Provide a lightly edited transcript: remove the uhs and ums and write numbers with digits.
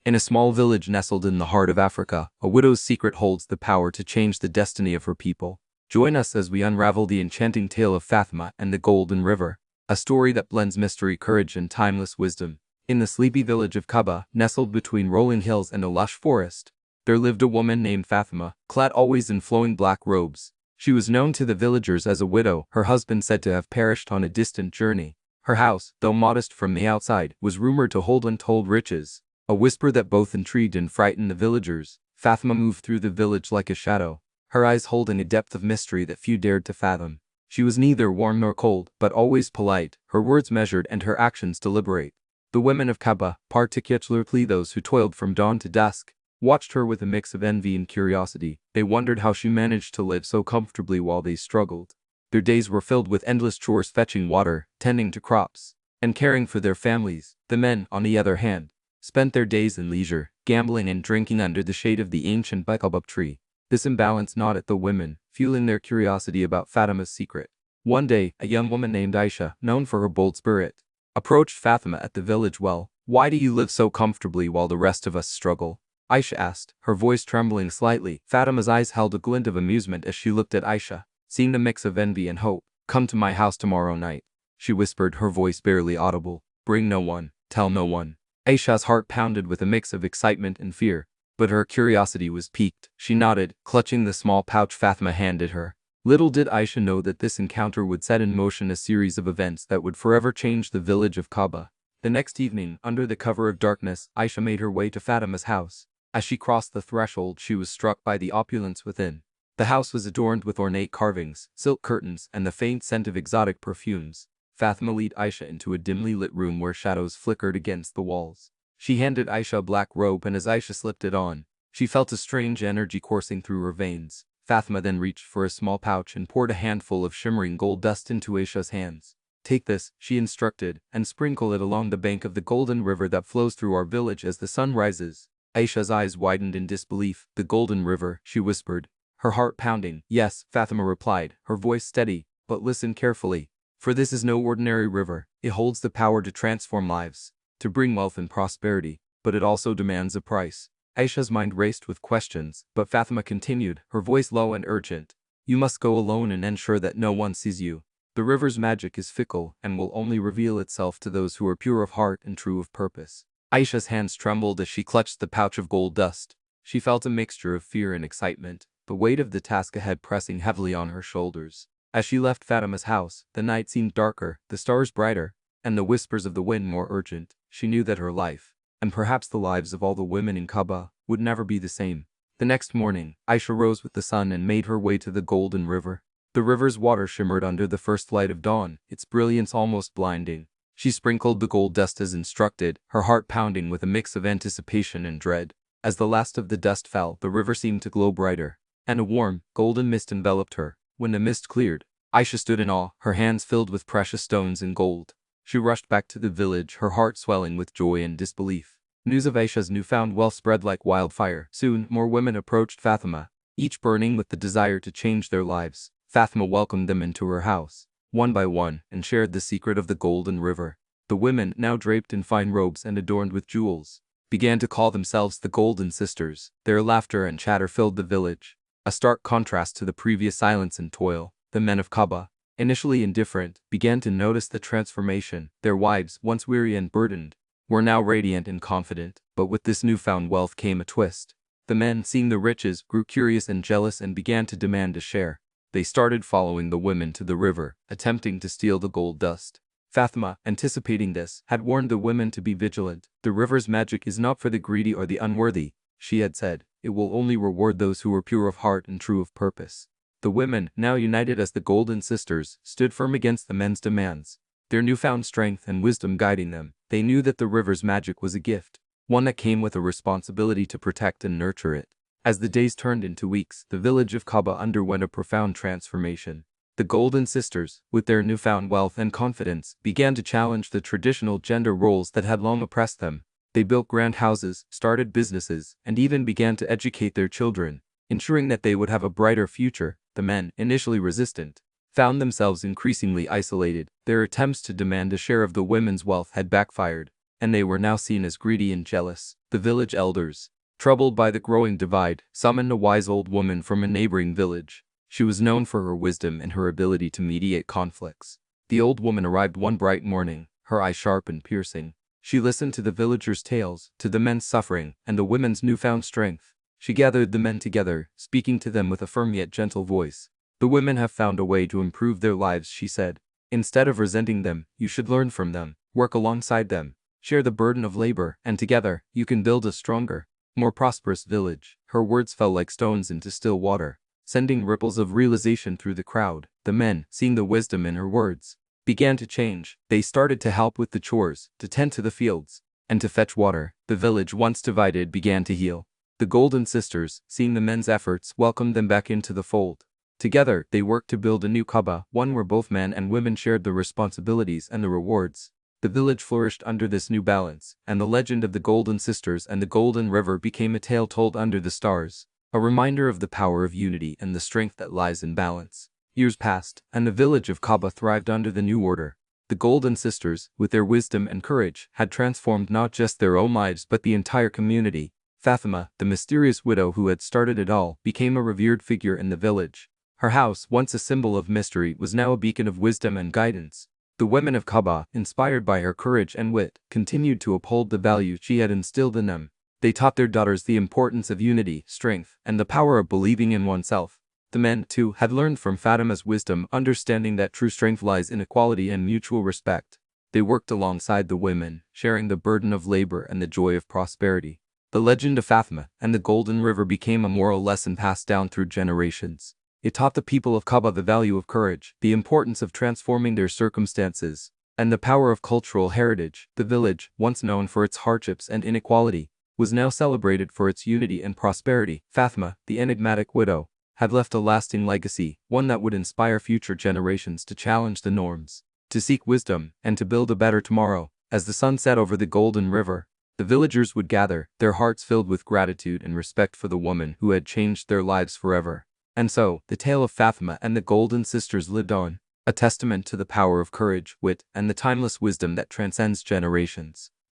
In a small village nestled in the heart of Africa, a widow's secret holds the power to change the destiny of her people. Join us as we unravel the enchanting tale of Fatima and the Golden River, a story that blends mystery, courage, and timeless wisdom. In the sleepy village of Kaba, nestled between rolling hills and a lush forest, there lived a woman named Fatima, clad always in flowing black robes. She was known to the villagers as a widow, her husband said to have perished on a distant journey. Her house, though modest from the outside, was rumored to hold untold riches, a whisper that both intrigued and frightened the villagers. Fatima moved through the village like a shadow, her eyes holding a depth of mystery that few dared to fathom. She was neither warm nor cold, but always polite, her words measured and her actions deliberate. The women of Kaba, particularly those who toiled from dawn to dusk, watched her with a mix of envy and curiosity. They wondered how she managed to live so comfortably while they struggled. Their days were filled with endless chores, fetching water, tending to crops, and caring for their families. The men, on the other hand, spent their days in leisure, gambling and drinking under the shade of the ancient baobab tree. This imbalance gnawed at the women, fueling their curiosity about Fatima's secret. One day, a young woman named Aisha, known for her bold spirit, approached Fatima at the village well. "Why do you live so comfortably while the rest of us struggle?" Aisha asked, her voice trembling slightly. Fatima's eyes held a glint of amusement as she looked at Aisha, seeing a mix of envy and hope. "Come to my house tomorrow night," she whispered, her voice barely audible. "Bring no one, tell no one." Aisha's heart pounded with a mix of excitement and fear, but her curiosity was piqued. She nodded, clutching the small pouch Fatima handed her. Little did Aisha know that this encounter would set in motion a series of events that would forever change the village of Kaba. The next evening, under the cover of darkness, Aisha made her way to Fatima's house. As she crossed the threshold, she was struck by the opulence within. The house was adorned with ornate carvings, silk curtains, and the faint scent of exotic perfumes. Fatima led Aisha into a dimly lit room where shadows flickered against the walls. She handed Aisha a black robe, and as Aisha slipped it on, she felt a strange energy coursing through her veins. Fatima then reached for a small pouch and poured a handful of shimmering gold dust into Aisha's hands. "Take this," she instructed, "and sprinkle it along the bank of the golden river that flows through our village as the sun rises." Aisha's eyes widened in disbelief. "The golden river," she whispered, her heart pounding. "Yes," Fatima replied, her voice steady, "but listen carefully. For this is no ordinary river. It holds the power to transform lives, to bring wealth and prosperity, but it also demands a price." Aisha's mind raced with questions, but Fatima continued, her voice low and urgent. "You must go alone and ensure that no one sees you. The river's magic is fickle and will only reveal itself to those who are pure of heart and true of purpose." Aisha's hands trembled as she clutched the pouch of gold dust. She felt a mixture of fear and excitement, the weight of the task ahead pressing heavily on her shoulders. As she left Fatima's house, the night seemed darker, the stars brighter, and the whispers of the wind more urgent. She knew that her life, and perhaps the lives of all the women in Kaba, would never be the same. The next morning, Aisha rose with the sun and made her way to the Golden River. The river's water shimmered under the first light of dawn, its brilliance almost blinding. She sprinkled the gold dust as instructed, her heart pounding with a mix of anticipation and dread. As the last of the dust fell, the river seemed to glow brighter, and a warm, golden mist enveloped her. When the mist cleared, Aisha stood in awe, her hands filled with precious stones and gold. She rushed back to the village, her heart swelling with joy and disbelief. News of Aisha's newfound wealth spread like wildfire. Soon, more women approached Fatima, each burning with the desire to change their lives. Fatima welcomed them into her house, one by one, and shared the secret of the Golden River. The women, now draped in fine robes and adorned with jewels, began to call themselves the Golden Sisters. Their laughter and chatter filled the village, a stark contrast to the previous silence and toil. The men of Kaba, initially indifferent, began to notice the transformation. Their wives, once weary and burdened, were now radiant and confident. But with this newfound wealth came a twist. The men, seeing the riches, grew curious and jealous and began to demand a share. They started following the women to the river, attempting to steal the gold dust. Fatima, anticipating this, had warned the women to be vigilant. "The river's magic is not for the greedy or the unworthy," she had said. "It will only reward those who are pure of heart and true of purpose." The women, now united as the Golden Sisters, stood firm against the men's demands, their newfound strength and wisdom guiding them. They knew that the river's magic was a gift, one that came with a responsibility to protect and nurture it. As the days turned into weeks, the village of Kaba underwent a profound transformation. The Golden Sisters, with their newfound wealth and confidence, began to challenge the traditional gender roles that had long oppressed them. They built grand houses, started businesses, and even began to educate their children, ensuring that they would have a brighter future. The men, initially resistant, found themselves increasingly isolated. Their attempts to demand a share of the women's wealth had backfired. and they were now seen as greedy and jealous. The village elders, troubled by the growing divide, summoned a wise old woman from a neighboring village. She was known for her wisdom and her ability to mediate conflicts. The old woman arrived one bright morning, her eyes sharp and piercing. She listened to the villagers' tales, to the men's suffering, and the women's newfound strength. She gathered the men together, speaking to them with a firm yet gentle voice. "The women have found a way to improve their lives," she said. "Instead of resenting them, you should learn from them, work alongside them, share the burden of labor, and together, you can build a stronger, more prosperous village." Her words fell like stones into still water, sending ripples of realization through the crowd. The men, seeing the wisdom in her words, began to change. They started to help with the chores, to tend to the fields, and to fetch water. The village, once divided, began to heal. The Golden Sisters, seeing the men's efforts, welcomed them back into the fold. Together, they worked to build a new Kaaba, one where both men and women shared the responsibilities and the rewards. The village flourished under this new balance, and the legend of the Golden Sisters and the Golden River became a tale told under the stars, a reminder of the power of unity and the strength that lies in balance. Years passed, and the village of Kaaba thrived under the new order. The Golden Sisters, with their wisdom and courage, had transformed not just their own lives but the entire community. Fatima, the mysterious widow who had started it all, became a revered figure in the village. Her house, once a symbol of mystery, was now a beacon of wisdom and guidance. The women of Kaaba, inspired by her courage and wit, continued to uphold the values she had instilled in them. They taught their daughters the importance of unity, strength, and the power of believing in oneself. The men, too, had learned from Fatima's wisdom, understanding that true strength lies in equality and mutual respect. They worked alongside the women, sharing the burden of labor and the joy of prosperity. The legend of Fatima and the Golden River became a moral lesson passed down through generations. It taught the people of Kaaba the value of courage, the importance of transforming their circumstances, and the power of cultural heritage. The village, once known for its hardships and inequality, was now celebrated for its unity and prosperity. Fatima, the enigmatic widow, had left a lasting legacy, one that would inspire future generations to challenge the norms, to seek wisdom, and to build a better tomorrow. As the sun set over the Golden River, the villagers would gather, their hearts filled with gratitude and respect for the woman who had changed their lives forever. And so, the tale of Fatima and the Golden Sisters lived on, a testament to the power of courage, wit, and the timeless wisdom that transcends generations.